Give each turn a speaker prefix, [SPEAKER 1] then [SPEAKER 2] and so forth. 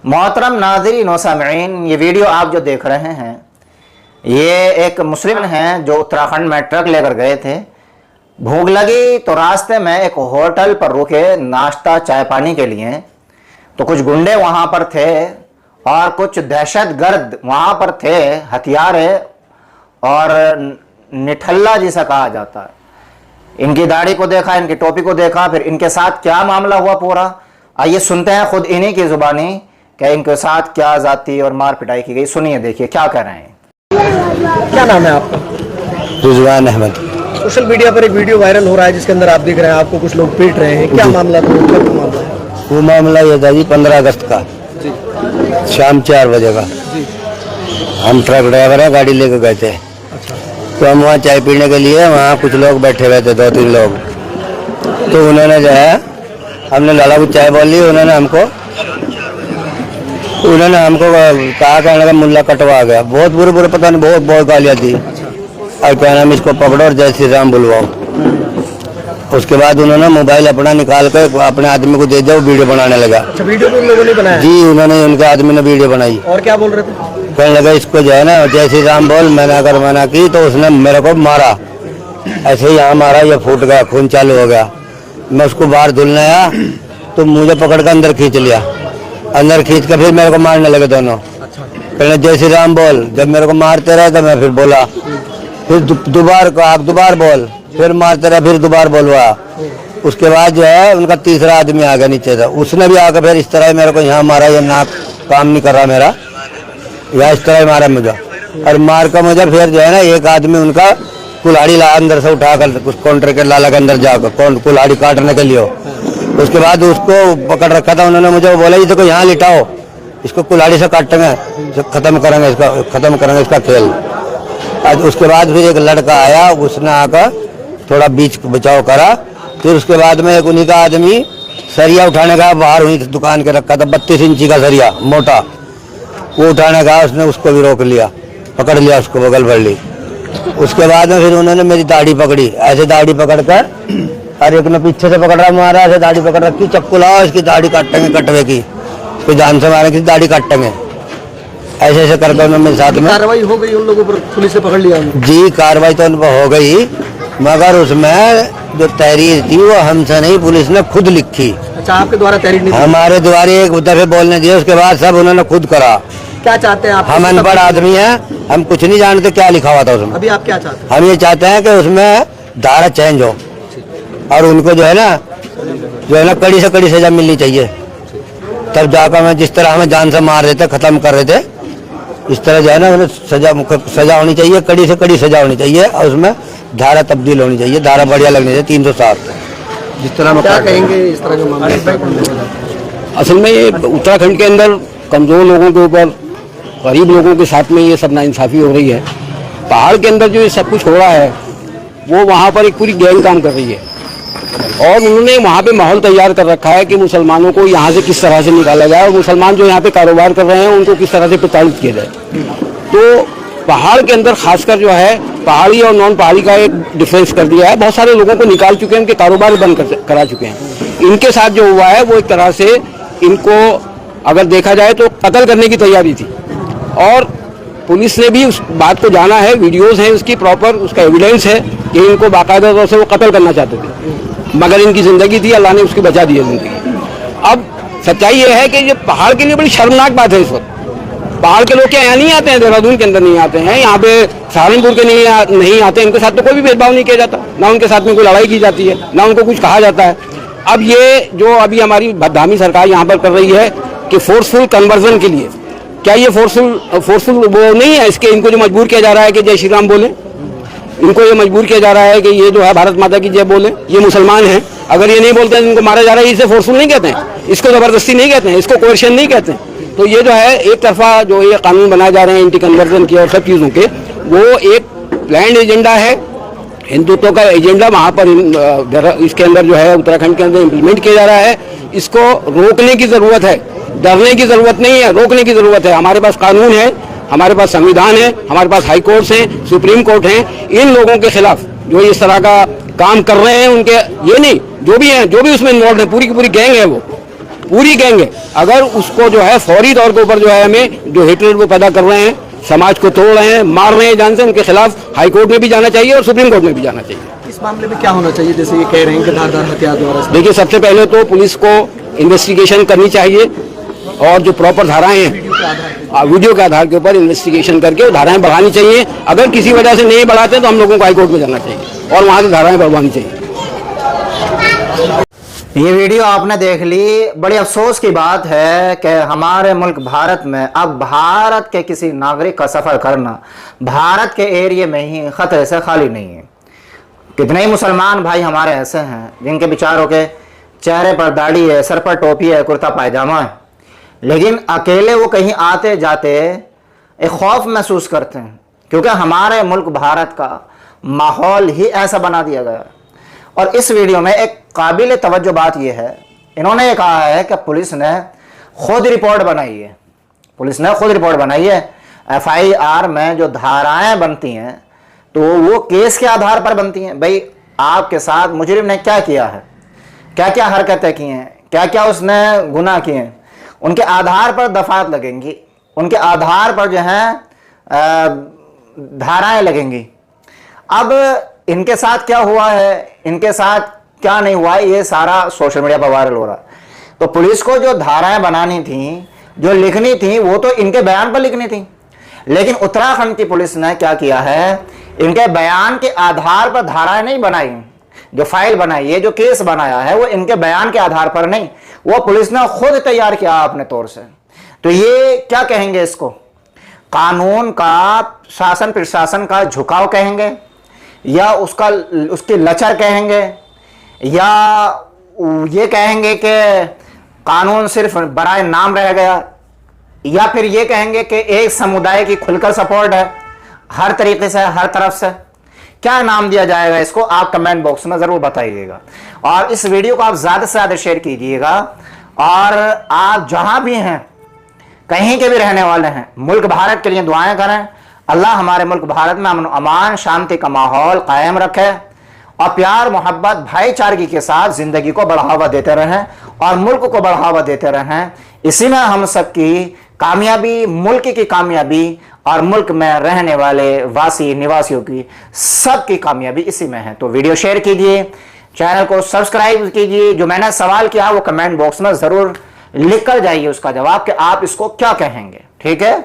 [SPEAKER 1] मोहतरम नाज़रीन व सामईन, ये वीडियो आप जो देख रहे हैं ये एक मुस्लिम हैं जो उत्तराखंड में ट्रक लेकर गए थे। भूख लगी तो रास्ते में एक होटल पर रुके नाश्ता चाय पानी के लिए। तो कुछ गुंडे वहाँ पर थे और कुछ दहशतगर्द वहाँ पर थे, हथियार और निठल्ला जिसे कहा जाता है। इनकी दाढ़ी को देखा, इनकी टोपी को देखा, फिर इनके साथ क्या मामला हुआ पूरा आइए सुनते हैं खुद इन्हीं की जुबानी कि इनके साथ क्या जाती और मार पिटाई की गई। सुनिए, देखिए क्या कह रहे हैं।
[SPEAKER 2] क्या नाम है आपका?
[SPEAKER 3] रिजवान अहमद।
[SPEAKER 2] सोशल मीडिया पर एक वीडियो वायरल हो रहा है जिसके अंदर आप देख रहे हैं आपको कुछ लोग पीट रहे हैं, क्या मामला था? कब का मामला है?
[SPEAKER 3] वो मामला ये था जी 15 अगस्त का
[SPEAKER 2] जी।
[SPEAKER 3] शाम 4 बजे का
[SPEAKER 2] जी।
[SPEAKER 3] हम ट्रक ड्राइवर है, गाड़ी लेकर गए थे।
[SPEAKER 2] अच्छा।
[SPEAKER 3] तो हम वहाँ चाय पीने के लिए वहाँ कुछ लोग बैठे हुए थे, 2-3 लोग। तो उन्होंने जो है हमने लाला कुछ चाय बोल ली, उन्होंने हमको कहा कहने का मुल्ला कटवा गया। बहुत बुरे पता नहीं, बहुत गालियाँ दी। और क्या नाम, इसको पकड़ो और जय श्री राम बुलवाओ। उसके बाद उन्होंने मोबाइल अपना निकाल कर अपने आदमी को दे दिया, वो वीडियो बनाने लगा।
[SPEAKER 2] अच्छा, वीडियो तो उन लोगों ने बनाया? जी,
[SPEAKER 3] उन्होंने, उनके आदमी ने वीडियो बनाई।
[SPEAKER 2] और क्या बोल रहे थे?
[SPEAKER 3] कहने लगा इसको जो है ना जय श्री राम बोल। मैंने अगर मना की तो उसने मेरे को मारा, ऐसे ही यहाँ मारा, ये फूट गया, खून चालू हो गया। मैं उसको बाहर धुलने आया तो मुझे पकड़ कर अंदर खींच लिया। अंदर खींच कर फिर मेरे को मारने लगे दोनों। कहने जय श्री राम बोल। जब मेरे को मारते रहे तो मैं फिर बोला, फिर दोबारा बोल, फिर मारते रहे, फिर दोबारा बोलवा। उसके बाद जो है उनका तीसरा आदमी आ गया नीचे था, उसने भी आकर फिर इस तरह मेरे को यहाँ मारा। ये नाक काम नहीं कर रहा मेरा, या इस तरह मारा मुझे। और मार कर मुझे फिर जो है ना एक आदमी उनका कुल्हाड़ी ला अंदर से उठाकर कुछ काउंटर के लाला के अंदर जाकर कुल्हाड़ी काटने के लिए। उसके बाद उसको पकड़ रखा था उन्होंने, मुझे बोला इसको यहाँ लिटाओ, इसको कुल्हाड़ी से काटेंगे, खत्म करेंगे इसका खेल। आज उसके बाद फिर एक लड़का आया, उसने आकर थोड़ा बीच बचाव करा। फिर उसके बाद में एक उन्हीं का आदमी सरिया उठाने का बाहर हुई दुकान के रखा था, 32 इंची का सरिया मोटा, वो उठाने का, उसने उसको भी रोक लिया, पकड़ लिया, उसको बगल भर ली। उसके बाद में फिर उन्होंने मेरी दाढ़ी पकड़ी, ऐसे दाढ़ी पकड़कर, और एक ने पीछे से पकड़ रहा, मारा, ऐसे दाढ़ी पकड़ रखी, चक्कू लाओ इसकी दाढ़ी काटेंगे, कटवे की, फिर जान से मारेंगे, दाढ़ी काटेंगे, ऐसे करके उन्होंने मेरे साथ में
[SPEAKER 2] कार्रवाई हो गई उन लोगों पर, पुलिस ने पकड़ लिया?
[SPEAKER 3] जी, कार्रवाई तो उन पर हो गई, मगर उसमें जो तहरीर थी वो हमसे नहीं, पुलिस ने खुद लिखी।
[SPEAKER 2] अच्छा, आपके द्वारा तहरीर नहीं?
[SPEAKER 3] हमारे द्वारा एक दफे बोलने दिए, उसके बाद सब उन्होंने खुद करा।
[SPEAKER 2] क्या चाहते हैं आप?
[SPEAKER 3] हम अनपढ़ आदमी हैं, हम कुछ नहीं जानते क्या लिखा हुआ था उसमें।
[SPEAKER 2] अभी आप क्या चाहते हैं?
[SPEAKER 3] हम ये चाहते हैं कि उसमें धारा चेंज हो और उनको जो है ना कड़ी से कड़ी सजा मिलनी चाहिए। तब जाकर मैं जिस तरह हमें जान से मार रहे थे, खत्म कर रहे थे, इस तरह जो है ना उन्हें सजा होनी चाहिए, कड़ी से कड़ी सजा होनी चाहिए, और उसमें धारा तब्दील होनी चाहिए, धारा बढ़िया लगनी चाहिए 307। जिस तरह
[SPEAKER 2] क्या कहेंगे इस तरह का मामला?
[SPEAKER 4] असल में ये उत्तराखंड के अंदर कमज़ोर लोगों के ऊपर, गरीब लोगों के साथ में ये सब नाइंसाफ़ी हो रही है। पहाड़ के अंदर जो ये सब कुछ हो रहा है वो वहाँ पर एक पूरी गैंग काम कर रही है, और उन्होंने वहाँ पे माहौल तैयार कर रखा है कि मुसलमानों को यहाँ से किस तरह से निकाला जाए, और मुसलमान जो यहाँ पे कारोबार कर रहे हैं उनको किस तरह से प्रताड़ित किया जाए। तो पहाड़ के अंदर खासकर जो है पहाड़ी और नॉन पहाड़ी का एक डिफरेंस कर दिया है। बहुत सारे लोगों को निकाल चुके हैं, उनके कारोबार बंद करा चुके हैं। इनके साथ जो हुआ है वो एक तरह से इनको अगर देखा जाए तो कत्ल करने की तैयारी थी, और पुलिस ने भी उस बात को जाना है, वीडियोस हैं उसकी प्रॉपर, उसका एविडेंस है कि इनको बाकायदा तौर से वो कत्ल करना चाहते थे, मगर इनकी ज़िंदगी थी, अल्लाह ने उसकी बचा दी है ज़िंदगी। अब सच्चाई ये है कि ये पहाड़ के लिए बड़ी शर्मनाक बात है। इस वक्त पहाड़ के लोग क्या यहाँ नहीं आते हैं, देहरादून के अंदर नहीं आते हैं, यहाँ पे सहारनपुर के नहीं आते, इनके साथ तो कोई भी भेदभाव नहीं किया जाता, ना उनके साथ में कोई लड़ाई की जाती है, ना उनको कुछ कहा जाता है। अब ये जो अभी हमारी बदनामी सरकार यहाँ पर कर रही है कि फोर्सफुल कन्वर्जन के लिए, क्या ये फोर्सफुल वो नहीं है? इसके इनको जो मजबूर किया जा रहा है कि जय श्री राम बोले, इनको ये मजबूर किया जा रहा है कि ये जो है भारत माता की जय बोले, ये मुसलमान हैं, अगर ये नहीं बोलते हैं इनको मारा जा रहा है, इसे फोर्सफुल नहीं कहते हैं, इसको ज़बरदस्ती नहीं कहते हैं, इसको कोएर्शन नहीं कहते हैं। तो ये जो है एक तरफा जो ये कानून बनाए जा रहे हैं एंटी कन्वर्जन के और सब चीज़ों के, वो एक प्लान्ड एजेंडा है, हिंदुत्व का एजेंडा वहाँ पर इसके अंदर जो है उत्तराखंड के अंदर इम्प्लीमेंट किया जा रहा है। इसको रोकने की ज़रूरत है, डरने की ज़रूरत नहीं है, रोकने की ज़रूरत है। हमारे पास कानून है, हमारे पास संविधान है, हमारे पास हाई कोर्ट्स हैं, सुप्रीम कोर्ट हैं। इन लोगों के खिलाफ जो इस तरह का काम कर रहे हैं, उनके ये नहीं, जो भी हैं, जो भी उसमें इन्वॉल्व है, पूरी की पूरी गैंग है वो, पूरी गैंग है। अगर उसको जो है फौरी तौर के ऊपर जो है हमें जो हेटरेट वो पैदा कर रहे हैं, समाज को तोड़ रहे हैं, मार रहे हैं जान से, उनके खिलाफ हाई कोर्ट में भी जाना चाहिए और सुप्रीम कोर्ट में भी जाना चाहिए।
[SPEAKER 2] इस मामले में क्या होना चाहिए, जैसे ये कह रहे हैं कि धारदार हथियार द्वारा?
[SPEAKER 4] देखिए, सबसे पहले तो पुलिस को इन्वेस्टिगेशन करनी चाहिए और जो प्रॉपर धाराएं हैं वीडियो के आधार के ऊपर इन्वेस्टिगेशन करके वो धाराएं बढ़ानी चाहिए। अगर किसी वजह से नहीं बढ़ाते तो हम लोगों को हाई कोर्ट में जाना चाहिए और वहां से धाराएं बढ़वानी चाहिए।
[SPEAKER 1] ये वीडियो आपने देख ली। बड़ी अफसोस की बात है कि हमारे मुल्क भारत में अब भारत के किसी नागरिक का सफ़र करना भारत के एरिया में ही ख़तरे से खाली नहीं है। कितने ही मुसलमान भाई हमारे ऐसे हैं जिनके बेचारों के चेहरे पर दाढ़ी है, सर पर टोपी है, कुर्ता पायजामा है, लेकिन अकेले वो कहीं आते जाते एक खौफ महसूस करते हैं, क्योंकि हमारे मुल्क भारत का माहौल ही ऐसा बना दिया गया। और इस वीडियो में एक काबिल तवज्जो बात यह है, इन्होंने ये कहा है कि पुलिस ने खुद रिपोर्ट बनाई है। पुलिस ने खुद रिपोर्ट बनाई है। FIR में जो धाराएं बनती हैं तो वो केस के आधार पर बनती हैं। भाई, आपके साथ मुजरिम ने क्या किया है, क्या क्या हरकतें की हैं, क्या क्या उसने गुनाह किए हैं, उनके आधार पर दफात लगेंगी, उनके आधार पर जो है धाराएं लगेंगी। अब इनके साथ क्या हुआ है, इनके साथ क्या नहीं हुआ है, ये सारा सोशल मीडिया पर वायरल हो रहा है। तो पुलिस को जो धाराएं बनानी थी, जो लिखनी थी, वो तो इनके बयान पर लिखनी थी, लेकिन उत्तराखंड की पुलिस ने क्या किया है, इनके बयान के आधार पर धाराएं नहीं बनाई। जो फाइल बनाई है, जो केस बनाया है, वो इनके बयान के आधार पर नहीं, वो पुलिस ने खुद तैयार किया अपने तौर से। तो ये क्या कहेंगे, इसको कानून का, शासन प्रशासन का झुकाव कहेंगे, या उसकी लचर कहेंगे, या ये कहेंगे कि कानून सिर्फ बराए नाम रह गया, या फिर ये कहेंगे कि एक समुदाय की खुलकर सपोर्ट है हर तरीके से, हर तरफ से। क्या नाम दिया जाएगा इसको, आप कमेंट बॉक्स में जरूर बताइएगा। और इस वीडियो को आप ज्यादा से ज्यादा शेयर कीजिएगा। और आप जहां भी हैं, कहीं के भी रहने वाले हैं, मुल्क भारत के लिए दुआएं करें। अल्लाह हमारे मुल्क भारत में अमन अमान शांति का माहौल कायम रखे और प्यार मोहब्बत भाईचारगी के साथ जिंदगी को बढ़ावा देते रहें और मुल्क को बढ़ावा देते रहें। इसी में हम सबकी कामयाबी, मुल्क की कामयाबी और मुल्क में रहने वाले वासी निवासियों की सबकी कामयाबी इसी में है। तो वीडियो शेयर कीजिए, चैनल को सब्सक्राइब कीजिए। जो मैंने सवाल किया वो कमेंट बॉक्स में जरूर लिख कर जाइए उसका जवाब कि आप इसको क्या कहेंगे। ठीक है।